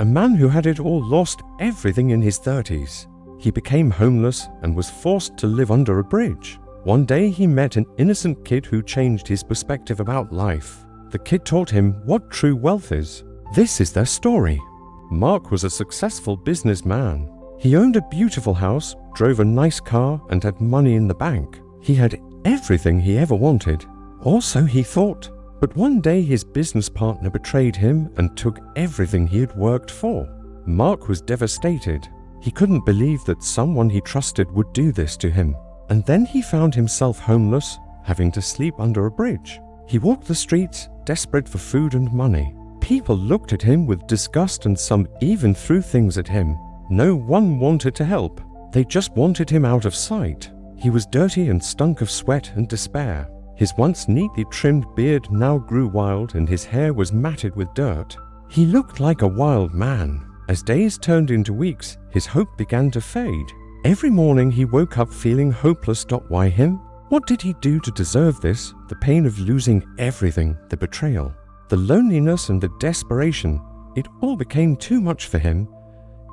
man who had it all lost everything in his 30s. He became homeless and was forced to live under a bridge. One day he met an innocent kid who changed his perspective about life. The kid taught him what true wealth is. This is their story. Mark was a successful businessman. He owned a beautiful house, drove a nice car, and had money in the bank. He had everything he ever wanted. Or so he thought. But one day his business partner betrayed him and took everything he had worked for. Mark was devastated. He couldn't believe that someone he trusted would do this to him. And then he found himself homeless, having to sleep under a bridge. He walked the streets, desperate for food and money. People looked at him with disgust and some even threw things at him. No one wanted to help. They just wanted him out of sight. He was dirty and stunk of sweat and despair. His once neatly trimmed beard now grew wild and his hair was matted with dirt. He looked like a wild man. As days turned into weeks, his hope began to fade. Every morning he woke up feeling hopeless. Why him? What did he do to deserve this? The pain of losing everything, the betrayal, the loneliness and the desperation. It all became too much for him.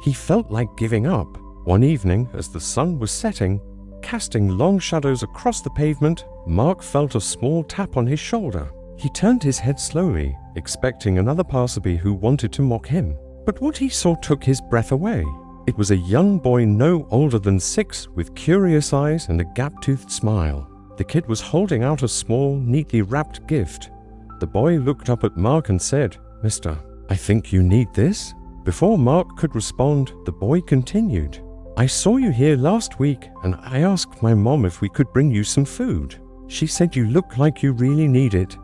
He felt like giving up. One evening, as the sun was setting, casting long shadows across the pavement, Mark felt a small tap on his shoulder. He turned his head slowly, expecting another passerby who wanted to mock him. But what he saw took his breath away. It was a young boy no older than 6, with curious eyes and a gap-toothed smile. The kid was holding out a small, neatly wrapped gift. The boy looked up at Mark and said, "Mister, I think you need this?" Before Mark could respond, the boy continued, "I saw you here last week and I asked my mom if we could bring you some food. She said you look like you really need it."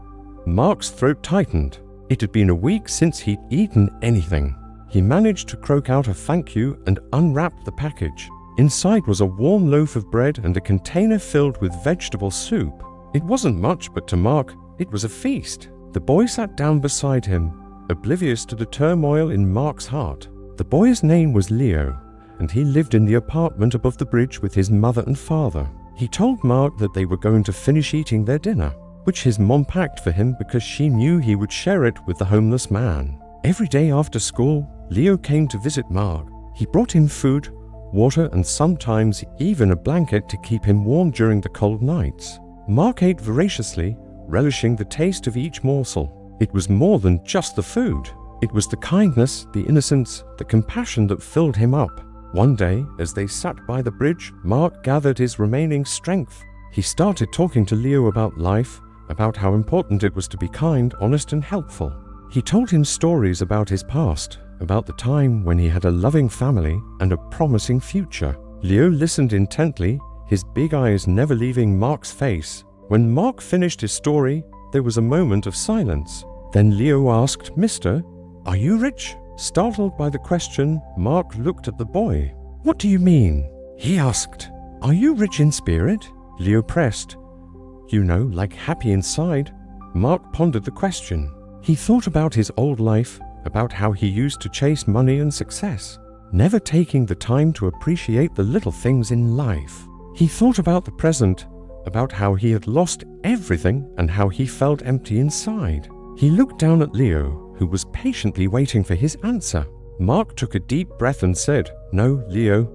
Mark's throat tightened. It had been a week since he'd eaten anything. He managed to croak out a thank you and unwrapped the package. Inside was a warm loaf of bread and a container filled with vegetable soup. It wasn't much, but to Mark, it was a feast. The boy sat down beside him, oblivious to the turmoil in Mark's heart. The boy's name was Leo, and he lived in the apartment above the bridge with his mother and father. He told Mark that they were going to finish eating their dinner, which his mom packed for him because she knew he would share it with the homeless man. Every day after school, Leo came to visit Mark. He brought him food, water, and sometimes even a blanket to keep him warm during the cold nights. Mark ate voraciously, relishing the taste of each morsel. It was more than just the food. It was the kindness, the innocence, the compassion that filled him up. One day, as they sat by the bridge, Mark gathered his remaining strength. He started talking to Leo about life, about how important it was to be kind, honest, and helpful. He told him stories about his past, about the time when he had a loving family and a promising future. Leo listened intently, his big eyes never leaving Mark's face. When Mark finished his story, there was a moment of silence. Then Leo asked, "Mister, are you rich?" Startled by the question, Mark looked at the boy. "What do you mean?" he asked. "Are you rich in spirit?" Leo pressed. "You know, like happy inside." Mark pondered the question. He thought about his old life, about how he used to chase money and success, never taking the time to appreciate the little things in life. He thought about the present, about how he had lost everything and how he felt empty inside. He looked down at Leo, who was patiently waiting for his answer. Mark took a deep breath and said, "No, Leo,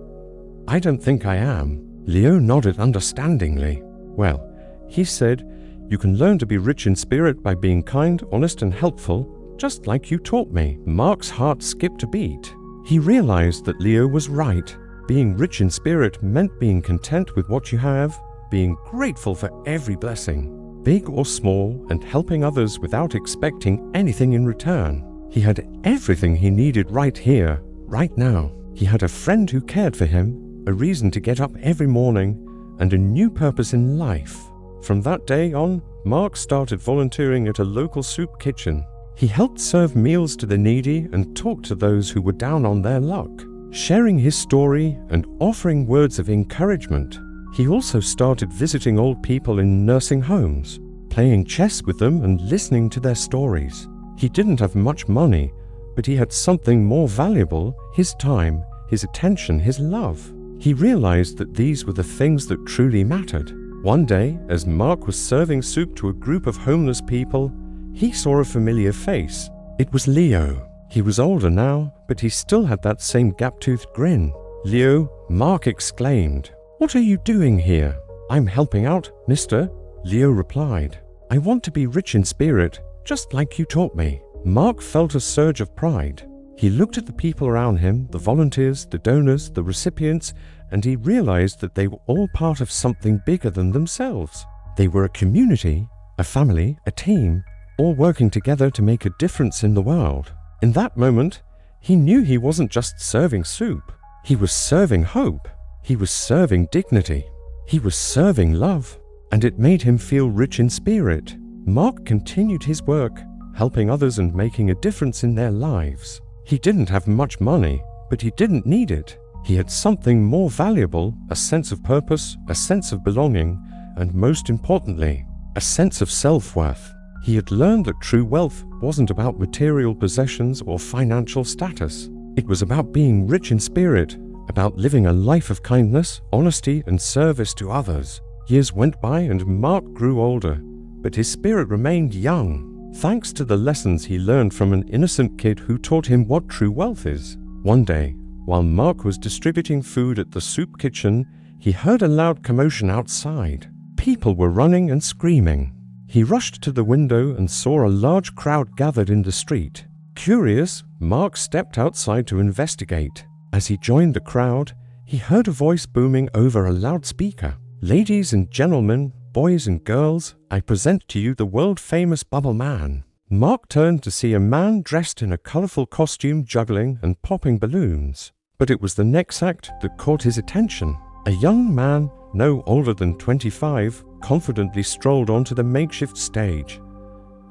I don't think I am." Leo nodded understandingly. "Well," he said, "you can learn to be rich in spirit by being kind, honest, and helpful, just like you taught me." Mark's heart skipped a beat. He realized that Leo was right. Being rich in spirit meant being content with what you have, being grateful for every blessing, big or small, and helping others without expecting anything in return. He had everything he needed right here, right now. He had a friend who cared for him, a reason to get up every morning, and a new purpose in life. From that day on, Mark started volunteering at a local soup kitchen. He helped serve meals to the needy and talked to those who were down on their luck, sharing his story and offering words of encouragement. He also started visiting old people in nursing homes, playing chess with them and listening to their stories. He didn't have much money, but he had something more valuable: his time, his attention, his love. He realized that these were the things that truly mattered. One day, as Mark was serving soup to a group of homeless people, he saw a familiar face. It was Leo. He was older now, but he still had that same gap-toothed grin. "Leo," Mark exclaimed. "What are you doing here?" "I'm helping out, mister," Leo replied. "I want to be rich in spirit, just like you taught me." Mark felt a surge of pride. He looked at the people around him, the volunteers, the donors, the recipients, and he realized that they were all part of something bigger than themselves. They were a community, a family, a team, all working together to make a difference in the world. In that moment, he knew he wasn't just serving soup. He was serving hope. He was serving dignity. He was serving love. And it made him feel rich in spirit. Mark continued his work, helping others and making a difference in their lives. He didn't have much money, but he didn't need it. He had something more valuable, a sense of purpose, a sense of belonging, and most importantly, a sense of self-worth. He had learned that true wealth wasn't about material possessions or financial status. It was about being rich in spirit, about living a life of kindness, honesty, and service to others. Years went by and Mark grew older, but his spirit remained young, thanks to the lessons he learned from an innocent kid who taught him what true wealth is. One day, while Mark was distributing food at the soup kitchen, he heard a loud commotion outside. People were running and screaming. He rushed to the window and saw a large crowd gathered in the street. Curious, Mark stepped outside to investigate. As he joined the crowd, he heard a voice booming over a loudspeaker. "Ladies and gentlemen, boys and girls, I present to you the world-famous Bubble Man." Mark turned to see a man dressed in a colorful costume juggling and popping balloons. But it was the next act that caught his attention. A young man, no older than 25, confidently strolled onto the makeshift stage.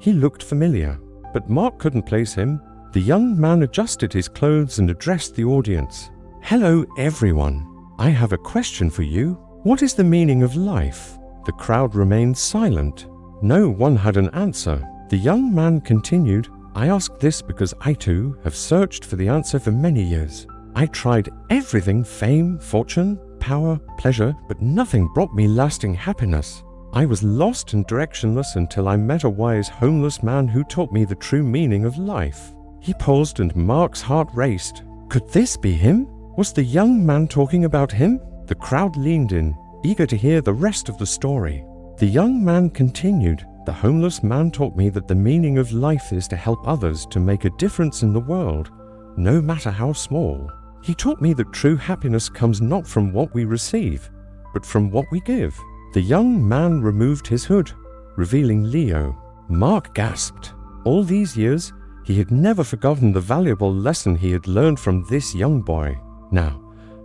He looked familiar, but Mark couldn't place him. The young man adjusted his clothes and addressed the audience. "Hello, everyone. I have a question for you. What is the meaning of life?" The crowd remained silent. No one had an answer. The young man continued, "I ask this because I too have searched for the answer for many years. I tried everything: fame, fortune, power, pleasure, but nothing brought me lasting happiness. I was lost and directionless until I met a wise homeless man who taught me the true meaning of life." He paused and Mark's heart raced. Could this be him? Was the young man talking about him? The crowd leaned in, eager to hear the rest of the story. The young man continued, "The homeless man taught me that the meaning of life is to help others to make a difference in the world, no matter how small. He taught me that true happiness comes not from what we receive, but from what we give." The young man removed his hood, revealing Leo. Mark gasped. All these years, he had never forgotten the valuable lesson he had learned from this young boy. Now,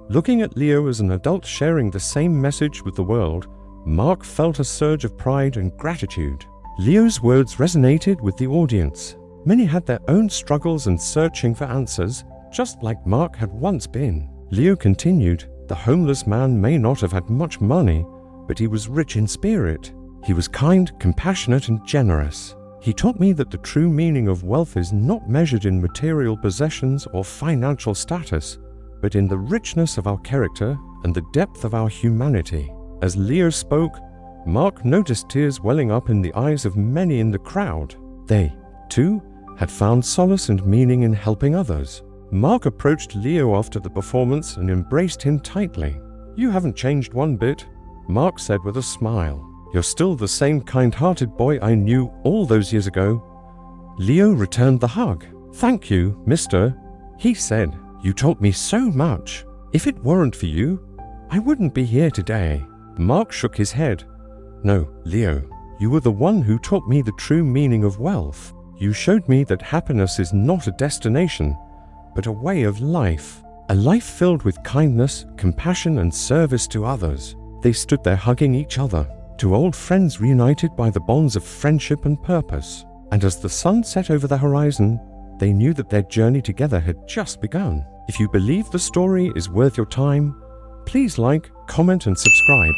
looking at Leo as an adult sharing the same message with the world, Mark felt a surge of pride and gratitude. Leo's words resonated with the audience. Many had their own struggles and searching for answers, just like Mark had once been. Leo continued, "The homeless man may not have had much money, but he was rich in spirit. He was kind, compassionate, and generous. He taught me that the true meaning of wealth is not measured in material possessions or financial status, but in the richness of our character and the depth of our humanity." As Leo spoke, Mark noticed tears welling up in the eyes of many in the crowd. They, too, had found solace and meaning in helping others. Mark approached Leo after the performance and embraced him tightly. "You haven't changed one bit," Mark said with a smile. "You're still the same kind-hearted boy I knew all those years ago." Leo returned the hug. "Thank you, mister," he said. "You taught me so much. If it weren't for you, I wouldn't be here today." Mark shook his head. "No, Leo, you were the one who taught me the true meaning of wealth. You showed me that happiness is not a destination, but a way of life. A life filled with kindness, compassion, and service to others." They stood there hugging each other, two old friends reunited by the bonds of friendship and purpose. And as the sun set over the horizon, they knew that their journey together had just begun. If you believe the story is worth your time, please like, comment, and subscribe.